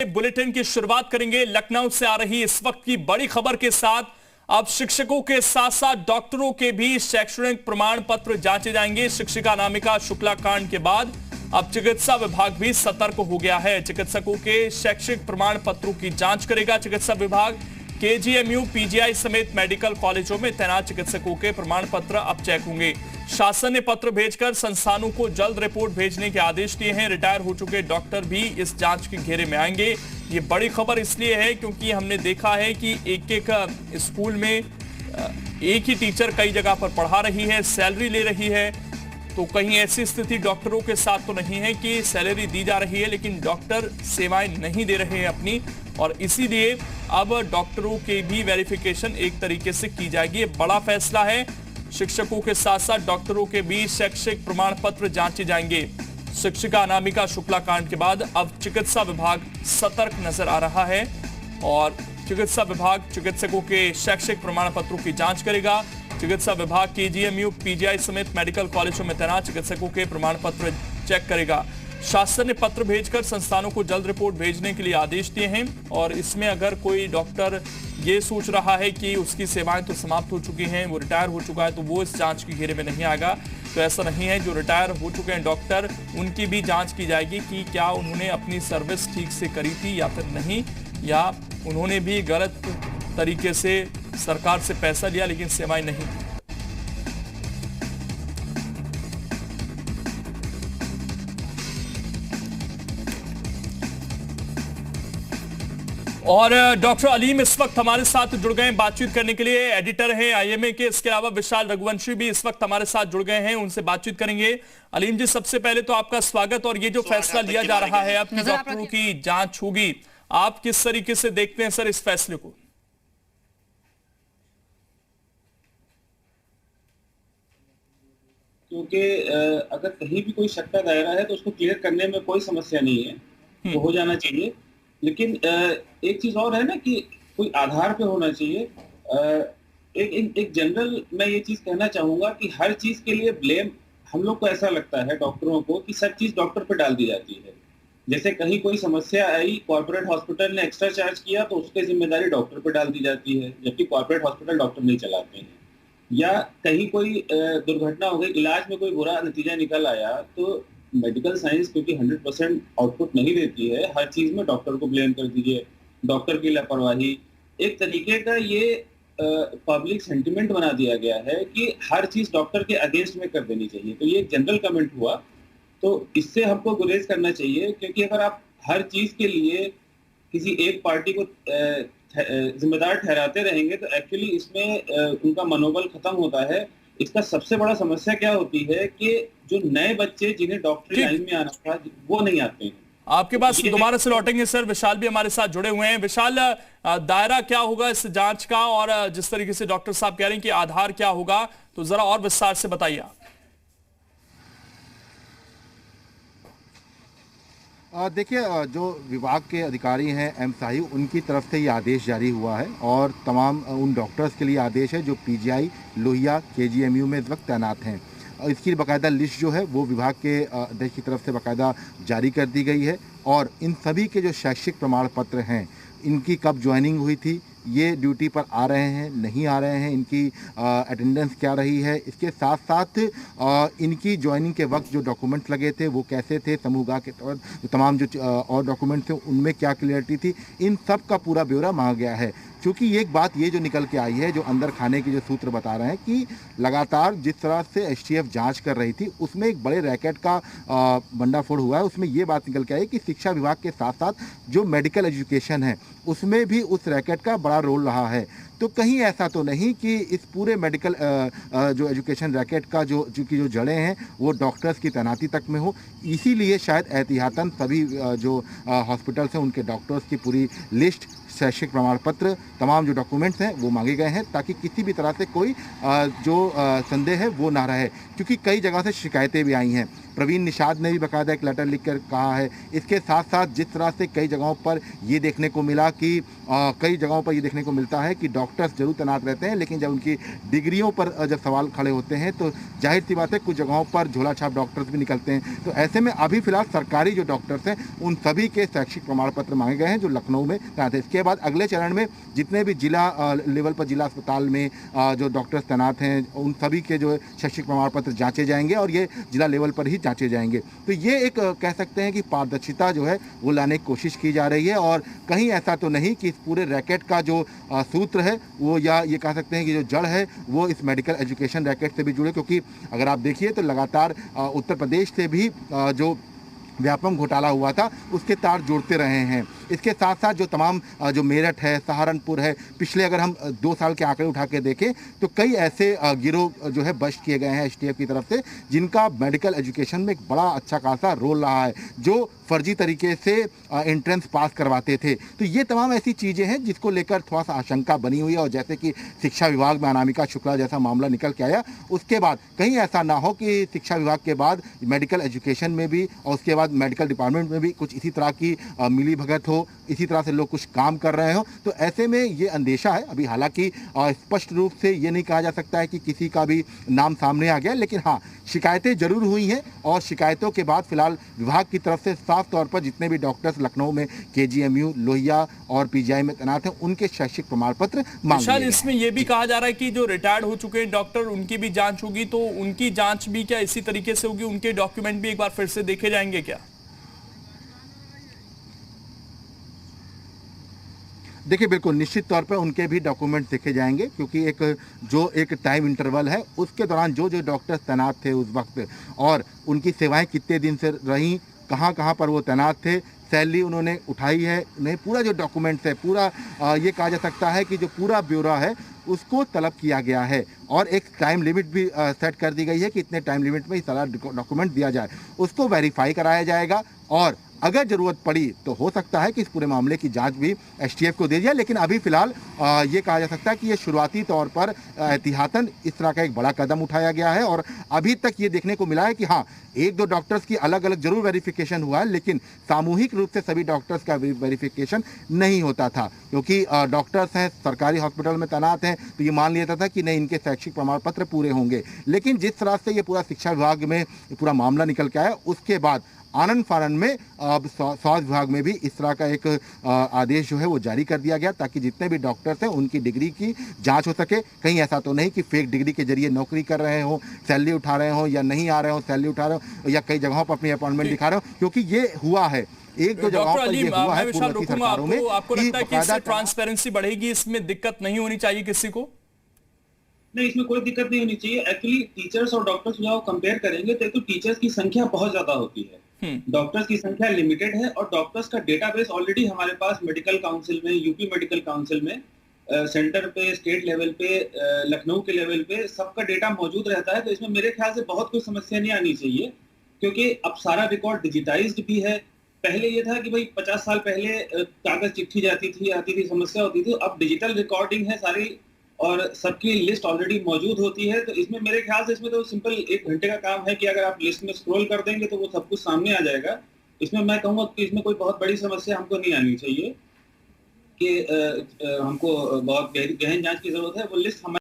Bulletin की शुरुआत करेंगे लखनऊ से आ रही इस वक्त की बड़ी खबर के साथ। अब शिक्षकों के साथ साथ डॉक्टरों के भी शैक्षणिक प्रमाण पत्र जांचे जाएंगे। शिक्षिका अनामिका शुक्ला कांड के बाद अब चिकित्सा विभाग भी सतर्क हो गया है। चिकित्सकों के शैक्षिक प्रमाण पत्रों की जांच करेगा चिकित्सा विभाग। केजीएमयू, पीजीआई समेत मेडिकल कॉलेजों में तैनात चिकित्सकों के प्रमाण पत्र अब चेक होंगे। शासन ने पत्र भेजकर संस्थानों को जल्द रिपोर्ट भेजने के आदेश दिए हैं। रिटायर हो चुके डॉक्टर भी इस जांच के घेरे में आएंगे। ये बड़ी खबर इसलिए है क्योंकि हमने देखा है कि एक स्कूल में एक ही टीचर कई जगह पर पढ़ा रही है, सैलरी ले रही है। तो कहीं ऐसी स्थिति डॉक्टरों के साथ तो नहीं है कि सैलरी दी जा रही है लेकिन डॉक्टर सेवाएं नहीं दे रहे हैं अपनी, और इसीलिए अब डॉक्टरों के भी वेरिफिकेशन एक तरीके से की जाएगी। ये बड़ा फैसला है। शिक्षकों के साथ साथ डॉक्टरों के भी शैक्षिक प्रमाण पत्र जांचे जाएंगे। शिक्षिका अनामिका शुक्ला कांड के बाद अब चिकित्सा विभाग सतर्क नजर आ रहा है और चिकित्सा विभाग चिकित्सकों के शैक्षिक प्रमाण पत्रों की जांच करेगा। चिकित्सा विभाग केजीएमयू, पीजीआई समेत मेडिकल कॉलेजों में तैनात चिकित्सकों के प्रमाण पत्र चेक करेगा। शासन ने पत्र भेजकर संस्थानों को जल्द रिपोर्ट भेजने के लिए आदेश दिए हैं और इसमें अगर कोई डॉक्टर ये सोच रहा है कि उसकी सेवाएं तो समाप्त हो चुकी हैं, वो रिटायर हो चुका है, तो वो इस जांच के घेरे में नहीं आएगा। तो ऐसा नहीं है। जो रिटायर हो चुके हैं डॉक्टर, उनकी भी जांच की जाएगी कि क्या उन्होंने अपनी सर्विस ठीक से करी थी या फिर नहीं, या उन्होंने भी गलत तरीके से सरकार से पैसा लिया लेकिन सेवाएं नहीं दी। और डॉक्टर अलीम इस वक्त हमारे साथ जुड़ गए हैं बातचीत करने के लिए। एडिटर हैं आईएमए के। इसके अलावा विशाल रघुवंशी भी इस वक्त हमारे साथ जुड़ गए हैं, उनसे बातचीत करेंगे। अलीम जी, सबसे पहले तो आपका स्वागत। और ये जो फैसला लिया जा रहा है अब कि डॉक्टरों की जांच होगी, आप किस तरीके से देखते हैं सर इस फैसले को? क्योंकि अगर कहीं भी कोई शक का दायरा है तो उसको क्लियर करने में कोई समस्या नहीं है, तो हो जाना चाहिए। लेकिन एक चीज और है ना कि कोई आधार पे होना चाहिए। एक जनरल मैं ये चीज कहना चाहूंगा कि हर चीज के लिए ब्लेम हम लोग को ऐसा लगता है डॉक्टरों को कि सब चीज डॉक्टर पे डाल दी जाती है। जैसे कहीं कोई समस्या आई, कॉर्पोरेट हॉस्पिटल ने एक्स्ट्रा चार्ज किया तो उसकी जिम्मेदारी डॉक्टर पे डाल दी जाती है, जबकि कॉर्पोरेट हॉस्पिटल डॉक्टर नहीं चलाते हैं। या कहीं कोई दुर्घटना हो गई, इलाज में कोई बुरा नतीजा निकल आया, तो मेडिकल साइंस क्योंकि 100% आउटपुट नहीं देती है, हर चीज में डॉक्टर को ब्लेम कर दीजिए, डॉक्टर की लापरवाही। एक तरीके का ये पब्लिक सेंटिमेंट बना दिया गया है कि हर चीज डॉक्टर के अगेंस्ट में कर देनी चाहिए। तो ये एक जनरल कमेंट हुआ, तो इससे हमको गुरेज करना चाहिए। क्योंकि अगर आप हर चीज के लिए किसी एक पार्टी को जिम्मेदार ठहराते रहेंगे तो एक्चुअली इसमें उनका मनोबल खत्म होता है। इसका सबसे बड़ा समस्या क्या होती है कि जो नए बच्चे जिन्हें डॉक्टरी लाइन में आना था वो नहीं आते हैं। आपके पास दोबारा से लौटेंगे सर। विशाल भी हमारे साथ जुड़े हुए हैं। विशाल, दायरा क्या होगा इस जांच का, और जिस तरीके से डॉक्टर साहब कह रहे हैं कि आधार क्या होगा, तो जरा और विस्तार से बताइए आप। देखिए, जो विभाग के अधिकारी हैं एम शाही, उनकी तरफ से ये आदेश जारी हुआ है और तमाम उन डॉक्टर्स के लिए आदेश है जो पीजीआई, लोहिया, केजीएमयू में इस वक्त तैनात हैं। इसकी बाकायदा लिस्ट जो है वो विभाग के अध्यक्ष की तरफ से बाकायदा जारी कर दी गई है। और इन सभी के जो शैक्षिक प्रमाण पत्र हैं, इनकी कब ज्वाइनिंग हुई थी, ये ड्यूटी पर आ रहे हैं नहीं आ रहे हैं, इनकी अटेंडेंस क्या रही है, इसके साथ साथ इनकी ज्वाइनिंग के वक्त जो डॉक्यूमेंट्स लगे थे वो कैसे थे, समूहगा के तौर तमाम जो और डॉक्यूमेंट थे उनमें क्या क्लियरिटी थी, इन सब का पूरा ब्यौरा मांगा गया है। क्योंकि एक बात ये जो निकल के आई है, जो अंदर खाने के जो सूत्र बता रहे हैं कि लगातार जिस तरह से एसटीएफ जांच कर रही थी उसमें एक बड़े रैकेट का भंडाफोड़ हुआ है। उसमें ये बात निकल के आई कि शिक्षा विभाग के साथ साथ जो मेडिकल एजुकेशन है उसमें भी उस रैकेट का बड़ा रोल रहा है। तो कहीं ऐसा तो नहीं कि इस पूरे मेडिकल जो एजुकेशन रैकेट का जो जड़ें हैं वो डॉक्टर्स की तैनाती तक में हो। इसीलिए शायद एहतियातन सभी जो हॉस्पिटल्स हैं उनके डॉक्टर्स की पूरी लिस्ट शैक्षिक प्रमाण पत्र, तमाम जो डॉक्यूमेंट्स हैं वो मांगे गए हैं, ताकि किसी भी तरह से कोई संदेह है वो ना रहे, क्योंकि कई जगह से शिकायतें भी आई हैं। प्रवीण निषाद ने भी बाकायदा एक लेटर लिखकर कहा है। इसके साथ साथ जिस तरह से कई जगहों पर ये देखने को मिला कि कई जगहों पर ये देखने को मिलता है कि डॉक्टर्स जरूर तैनात रहते हैं, लेकिन जब उनकी डिग्रियों पर जब सवाल खड़े होते हैं तो जाहिर सी बात है कुछ जगहों पर झोला छाप डॉक्टर्स भी निकलते हैं। तो ऐसे में अभी फिलहाल सरकारी जो डॉक्टर्स हैं उन सभी के शैक्षिक प्रमाण पत्र मांगे गए हैं जो लखनऊ में तैनात है। इसके बाद अगले चरण में जितने भी जिला लेवल पर, जिला अस्पताल में जो डॉक्टर्स तैनात हैं उन सभी के जो शैक्षिक प्रमाण पत्र जांचे जाएंगे और ये जिला लेवल पर ही जांचे जाएंगे। तो ये एक कह सकते हैं कि पारदर्शिता जो है वो लाने की कोशिश की जा रही है, और कहीं ऐसा तो नहीं कि इस पूरे रैकेट का जो सूत्र है वो, या ये कह सकते हैं कि जो जड़ है वो इस मेडिकल एजुकेशन रैकेट से भी जुड़े, क्योंकि अगर आप देखिए तो लगातार उत्तर प्रदेश से भी जो व्यापम घोटाला हुआ था उसके तार जोड़ते रहे हैं। इसके साथ साथ जो तमाम जो मेरठ है, सहारनपुर है, पिछले अगर हम 2 साल के आंकड़े उठा के देखें तो कई ऐसे गिरोह जो है बस्ट किए गए हैं एसटीएफ की तरफ से, जिनका मेडिकल एजुकेशन में एक बड़ा अच्छा खासा रोल रहा है, जो फर्जी तरीके से एंट्रेंस पास करवाते थे। तो ये तमाम ऐसी चीज़ें हैं जिसको लेकर थोड़ा सा आशंका बनी हुई है, और जैसे कि शिक्षा विभाग में अनामिका शुक्ला जैसा मामला निकल के आया, उसके बाद कहीं ऐसा ना हो कि शिक्षा विभाग के बाद मेडिकल एजुकेशन में भी और उसके बाद मेडिकल डिपार्टमेंट में भी कुछ इसी तरह की मिली भगत हो, इसी तरह से लोग कुछ काम कर रहे हो। तो ऐसे में ये अंदेशा है। अभी हालांकि स्पष्ट रूप से ये नहीं कहा जा सकता है कि किसी का भी नाम सामने आ गया, लेकिन हाँ, शिकायतें जरूर हुई हैं, और शिकायतों के बाद फिलहाल विभाग की तरफ से साफ तौर पर जितने भी डॉक्टर्स लखनऊ में केजीएमयू, लोहिया और पीजीआई में तैनात हैं उनके शैक्षिक प्रमाण पत्र मांगे गए हैं। इसमें यह भी कहा जा रहा है कि जो रिटायर्ड हो चुके डॉक्टर उनकी भी जांच होगी, तो उनकी जांच भी क्या इसी तरीके से होगी? उनके डॉक्यूमेंट भी एक बार फिर से देखे जाएंगे क्या? देखिए, बिल्कुल निश्चित तौर पर उनके भी डॉक्यूमेंट देखे जाएंगे, क्योंकि एक टाइम इंटरवल है उसके दौरान जो डॉक्टर्स तैनात थे उस वक्त, और उनकी सेवाएं कितने दिन से रहीं, कहाँ कहाँ पर वो तैनात थे, सैलरी उन्होंने उठाई है नहीं, पूरा जो डॉक्यूमेंट्स है, पूरा ये कहा जा सकता है कि जो पूरा ब्यौरा है उसको तलब किया गया है, और एक टाइम लिमिट भी सेट कर दी गई है कि इतने टाइम लिमिट में ही सारा डॉक्यूमेंट दिया जाए। उसको वेरीफाई कराया जाएगा, और अगर ज़रूरत पड़ी तो हो सकता है कि इस पूरे मामले की जांच भी एसटीएफ को दे दिया। लेकिन अभी फिलहाल ये कहा जा सकता है कि ये शुरुआती तौर पर एहतियातन इस तरह का एक बड़ा कदम उठाया गया है, और अभी तक ये देखने को मिला है कि हाँ, 1-2 डॉक्टर्स की अलग अलग जरूर वेरिफिकेशन हुआ है, लेकिन सामूहिक रूप से सभी डॉक्टर्स का वेरिफिकेशन नहीं होता था, क्योंकि डॉक्टर्स हैं, सरकारी हॉस्पिटल में तैनात हैं, तो ये मान लिया जाता था कि नहीं, इनके शैक्षिक प्रमाण पत्र पूरे होंगे। लेकिन जिस तरह से ये पूरा शिक्षा विभाग में पूरा मामला निकल के आया, उसके बाद आनंद फानन में स्वास्थ्य विभाग में भी इस तरह का एक आदेश जो है वो जारी कर दिया गया, ताकि जितने भी डॉक्टर्स हैं उनकी डिग्री की जांच हो सके। कहीं ऐसा तो नहीं कि फेक डिग्री के जरिए नौकरी कर रहे हो, सैलरी उठा रहे हो, या नहीं आ रहे हो सैलरी उठा रहे हो, या कई जगहों पर अपनी अपॉइंटमेंट दिखा रहे हो, क्योंकि ये हुआ है 1-2 जगहों पर ये हुआ है पूर्ववर्ती सरकारों में। आपको लगता है कि इससे ट्रांसपेरेंसी बढ़ेगी, इसमें दिक्कत नहीं होनी चाहिए किसी को? नहीं, इसमें कोई दिक्कत नहीं होनी चाहिए। एक्चुअली टीचर्स और डॉक्टर्स जो कंपेयर करेंगे तो टीचर्स की संख्या बहुत ज्यादा होती है, डॉक्टर्स की संख्या लिमिटेड है, और डॉक्टर्स का डेटाबेस ऑलरेडी हमारे पास मेडिकल काउंसिल में, यूपी मेडिकल काउंसिल में, सेंटर पे, स्टेट लेवल पे, लखनऊ के लेवल पे सबका डेटा मौजूद रहता है। तो इसमें मेरे ख्याल से बहुत कोई समस्या नहीं आनी चाहिए, क्योंकि अब सारा रिकॉर्ड डिजिटाइज्ड भी है। पहले ये था कि भाई 50 साल पहले कागज चिट्ठी जाती थी, समस्या होती थी। अब डिजिटल रिकॉर्डिंग है सारी, और सबकी लिस्ट ऑलरेडी मौजूद होती है। तो इसमें मेरे ख्याल से इसमें तो सिंपल 1 घंटे का काम है कि अगर आप लिस्ट में स्क्रॉल कर देंगे तो वो सब कुछ सामने आ जाएगा। इसमें मैं कहूँगा कि इसमें कोई बहुत बड़ी समस्या हमको नहीं आनी चाहिए कि हमको बहुत गहन जांच की जरूरत है। वो लिस्ट हमारे